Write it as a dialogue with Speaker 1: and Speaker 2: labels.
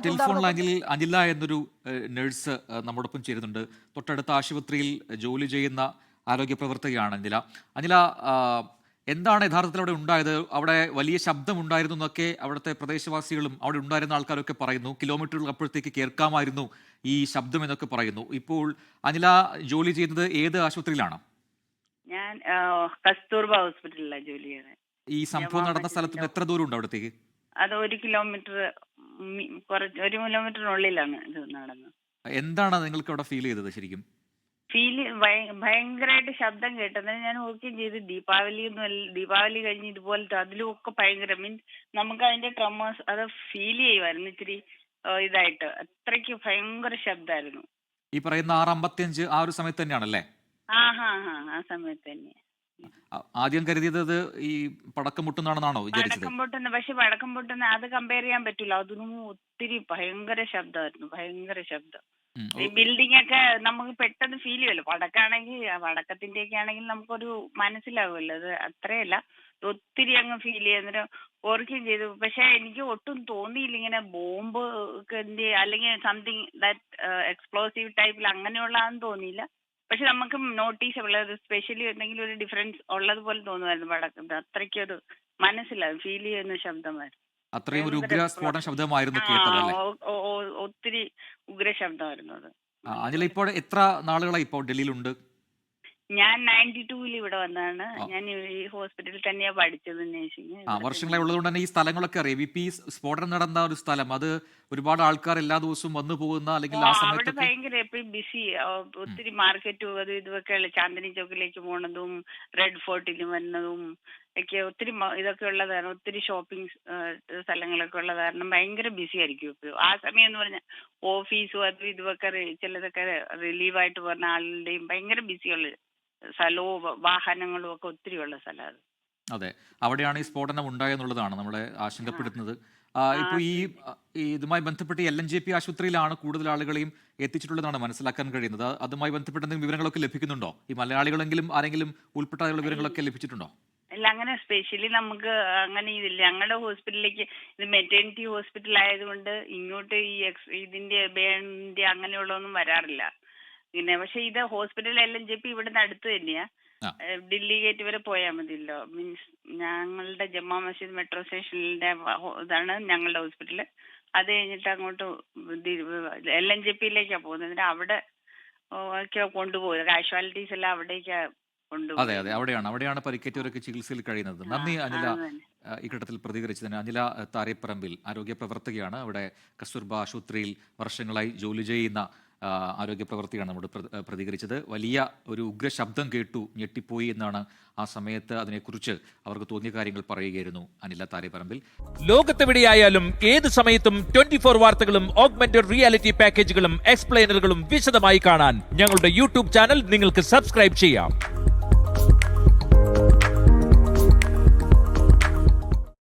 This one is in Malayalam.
Speaker 1: ടെലിഫോൺ ലൈനിൽ അനില എന്നൊരു നഴ്സ് നമ്മോടൊപ്പം ചേരുന്നുണ്ട്. തൊട്ടടുത്ത ആശുപത്രിയിൽ ജോലി ചെയ്യുന്ന ആരോഗ്യ പ്രവർത്തകയാണ് അനില. അനില, എന്താണ് യഥാർത്ഥത്തിൽ അവിടെ ഉണ്ടായത്? അവിടെ വലിയ ശബ്ദമുണ്ടായിരുന്നു എന്നൊക്കെ അവിടുത്തെ പ്രദേശവാസികളും അവിടെ ഉണ്ടായിരുന്ന ആൾക്കാരൊക്കെ പറയുന്നു. കിലോമീറ്ററുകൾ അപ്പുറത്തേക്ക് കേൾക്കാമായിരുന്നു ഈ ശബ്ദം എന്നൊക്കെ പറയുന്നു. ഇപ്പോൾ അനില ജോലി ചെയ്യുന്നത് ഏത് ആശുപത്രിയിലാണ്?
Speaker 2: ഞാൻ കസ്തൂർബ ഹോസ്പിറ്റലിലാണ് ജോലി ചെയ്യുന്നത്.
Speaker 1: ഈ സംഭവം നടന്ന സ്ഥലത്ത് നിന്ന് എത്ര ദൂരമുണ്ട് അവിടത്തേക്ക്?
Speaker 2: അത് 1 കിലോമീറ്റർ, കുറച്ച് 1 കിലോമീറ്ററിനുള്ളിലാണ് ഇത് നടന്നത്.
Speaker 1: എന്താണ് നിങ്ങൾക്ക് അവിടെ ഫീൽ ചെയ്തത് ശരിക്കും?
Speaker 2: ഭയങ്കരമായിട്ട് ശബ്ദം കേട്ടത് ഞാൻ ഓർക്കുകയും ചെയ്തു. ദീപാവലി കഴിഞ്ഞ് ഇതുപോലത്തെ അതിലും ഒക്കെ ഭയങ്കര മീൻസ് നമുക്ക് അതിന്റെ ട്രമേഴ്സ് അത് ഫീൽ ചെയ്യുമായിരുന്നു. ഇത്തിരി ഇതായിട്ട് അത്രയ്ക്ക് ഭയങ്കര ശബ്ദമായിരുന്നു.
Speaker 1: ഈ പറയുന്ന 6:55 ആ ഒരു സമയത്ത് തന്നെയാണല്ലേ?
Speaker 2: ആ സമയത്ത് തന്നെ.
Speaker 1: ആദ്യം കരുതിയത് ഈ പടക്കം പൊട്ടുന്നാണെന്നാണോ വിചാരിച്ചത്?
Speaker 2: പടക്കം പൊട്ടുന്ന, പക്ഷെ പടക്കം പൊട്ടുന്ന അത് കമ്പയർ ചെയ്യാൻ പറ്റില്ല. അതിനും ഒത്തിരി ഭയങ്കര ശബ്ദമായിരുന്നു, ഭയങ്കര ശബ്ദം. ഈ ബിൽഡിംഗ് ഒക്കെ നമുക്ക് പെട്ടെന്ന് ഫീൽ ചെയ്യുമല്ലോ. പടക്കാണെങ്കിൽ പടക്കത്തിന്റെ ഒക്കെ ആണെങ്കിൽ നമുക്കൊരു മനസ്സിലാവുമല്ലോ. അത് അത്രയല്ല, ഒത്തിരി അങ്ങ് ഫീൽ ചെയ്യുന്നൊരു ഓർക്കുകയും ചെയ്തു. പക്ഷെ എനിക്ക് ഒട്ടും തോന്നിയില്ല ഇങ്ങനെ ബോംബ് അല്ലെങ്കിൽ സംതിങ് ദാറ്റ് എക്സ്പ്ലോസീവ് ടൈപ്പിൽ അങ്ങനെയുള്ളതാണെന്ന് തോന്നിയില്ല. പക്ഷെ നമുക്ക് നോട്ടീസബിൾ, സ്പെഷ്യലി എന്തെങ്കിലും ഒരു ഡിഫറൻസ് ഉള്ളതുപോലെ തോന്നുമായിരുന്നു. പടക്കം അത്രയ്ക്കൊരു മനസ്സിലാവും, ഫീൽ ചെയ്യുന്ന ശബ്ദമായിരുന്നു.
Speaker 1: അത്രയും ഒരു ഉഗ്ര സ്ഫോടന ശബ്ദമായിരുന്നു കേട്ടതല്ലേ?
Speaker 2: ഒത്തിരി ഉഗ്ര ശബ്ദമായിരുന്നു അത്.
Speaker 1: അനില, ഇപ്പോൾ എത്ര നാളുകളായി ഇപ്പോൾ ഡൽഹിയിലുണ്ട്?
Speaker 2: ഞാൻ 92-ൽ ഇവിടെ വന്നതാണ്. ഞാൻ ഈ ഹോസ്പിറ്റലിൽ തന്നെയാ പഠിച്ചത്, നേഴ്സിംഗ്.
Speaker 1: വർഷങ്ങളായി ഉള്ളതുകൊണ്ട് തന്നെ ഈ സ്ഥലങ്ങളൊക്കെ അറിയാം. ഇപ്പൊ ഈ സ്ഫോടനം നടന്ന ഒരു സ്ഥലം, അത് ഒരുപാട് ആൾക്കാർ എല്ലാ ദിവസവും വന്നു പോകുന്ന, അല്ലെങ്കിൽ ആ സമയത്ത്
Speaker 2: ഭയങ്കര എപ്പോഴും ബിസി, ഒത്തിരി മാർക്കറ്റും അതും ഇതൊക്കെ ചാന്ദിനി ചോക്കിലേക്ക് പോണതും റെഡ് ഫോർട്ടിലും വരുന്നതും ഒക്കെ ഒത്തിരി ഇതൊക്കെ ഉള്ളതാണ്. ഒത്തിരി ഷോപ്പിംഗ് സ്ഥലങ്ങളൊക്കെ ഉള്ള കാരണം ഭയങ്കര ബിസി ആയിരിക്കും എപ്പോഴും. ആ സമയം എന്ന് പറഞ്ഞാൽ ഓഫീസും അതും ഇതുമൊക്കെ ചിലതൊക്കെ റിലീവായിട്ട് പറഞ്ഞ ആളുടെയും ഭയങ്കര ബിസിയുള്ള സ്ഥലവും വാഹനങ്ങളും ഒക്കെ ഒത്തിരി ഉള്ള സ്ഥലമാണ്.
Speaker 1: അതെ, അവിടെയാണ് ഈ സ്ഫോടനം ഉണ്ടായെന്നുള്ളതാണ് നമ്മളെ ആശങ്കപ്പെടുത്തുന്നത്. ഇപ്പോൾ ഈ ഇതുമായി ബന്ധപ്പെട്ട് LNJP ആശുപത്രിയിലാണ് കൂടുതൽ ആളുകളെയും എത്തിച്ചിട്ടുള്ളതാണ് മനസ്സിലാക്കാൻ കഴിയുന്നത്. അതുമായി ബന്ധപ്പെട്ട എന്തെങ്കിലും വിവരങ്ങളൊക്കെ ലഭിക്കുന്നുണ്ടോ? ഈ മലയാളികളെങ്കിലും ആരെങ്കിലും ഉൾപ്പെട്ട വിവരങ്ങളൊക്കെ ലഭിച്ചിട്ടുണ്ടോ?
Speaker 2: അല്ല, അങ്ങനെ സ്പെഷ്യലി നമുക്ക് അങ്ങനെ ഇതില്ല. ഞങ്ങളുടെ ഹോസ്പിറ്റലിലേക്ക് ഇത് മെറ്റേണിറ്റി ഹോസ്പിറ്റൽ ആയതുകൊണ്ട് ഇങ്ങോട്ട് ഈ ഇതിന്റെ ബേണിന്റെ അങ്ങനെയുള്ളതൊന്നും വരാറില്ല. പിന്നെ പക്ഷെ ഇത് ഹോസ്പിറ്റൽ LNJP ഇവിടുന്ന് അടുത്ത് തന്നെയാ. ദില്ലി ഗേറ്റ് വരെ പോയാൽ മതിയല്ലോ. മീൻസ് ഞങ്ങളുടെ ജമാ മസ്ജിദ് മെട്രോ സ്റ്റേഷനിലെ ഇതാണ് ഞങ്ങളുടെ ഹോസ്പിറ്റല്. അത് കഴിഞ്ഞിട്ട് അങ്ങോട്ട് LNJPയിലേക്കാണ് പോകുന്നത്. എന്നിട്ട് അവിടെ കൊണ്ടുപോകുന്നത് കാഷ്വാലിറ്റീസ് എല്ലാം അവിടേക്കാ കൊണ്ടുപോകുന്നത്.
Speaker 1: അതെ അതെ, അവിടെയാണ് പരിക്കേറ്റവരൊക്കെ ചികിത്സയിൽ കഴിയുന്നത്. നന്ദി അനില, ഈ ഘട്ടത്തിൽ പ്രതികരിച്ചതിന്. അനില താരേപ്പറമ്പിൽ ആരോഗ്യ പ്രവർത്തകയാണ്. അവിടെ കസ്തൂർബ ആശുപത്രിയിൽ വർഷങ്ങളായി ജോലി ചെയ്യുന്ന ആരോഗ്യ പ്രവർത്തകയാണ് നമ്മോട് പ്രതികരിച്ചത്. വലിയ ഒരു ഉഗ്ര ശബ്ദം കേട്ടു, ഞെട്ടിപ്പോയി എന്നാണ് ആ സമയത്ത് അതിനെക്കുറിച്ച് അവർക്ക് തോന്നിയ കാര്യങ്ങൾ പറയുകയായിരുന്നു അനില താരേപ്പറമ്പിൽ.
Speaker 3: ലോകത്തെവിടെയായാലും ഏത് സമയത്തും 24 വാർത്തകളും ഓഗ്മെന്റഡ് റിയാലിറ്റി പാക്കേജുകളും എക്സ്പ്ലെയിനറുകളും വിശദമായി കാണാൻ ഞങ്ങളുടെ യൂട്യൂബ് ചാനൽ നിങ്ങൾക്ക് സബ്സ്ക്രൈബ് ചെയ്യാം.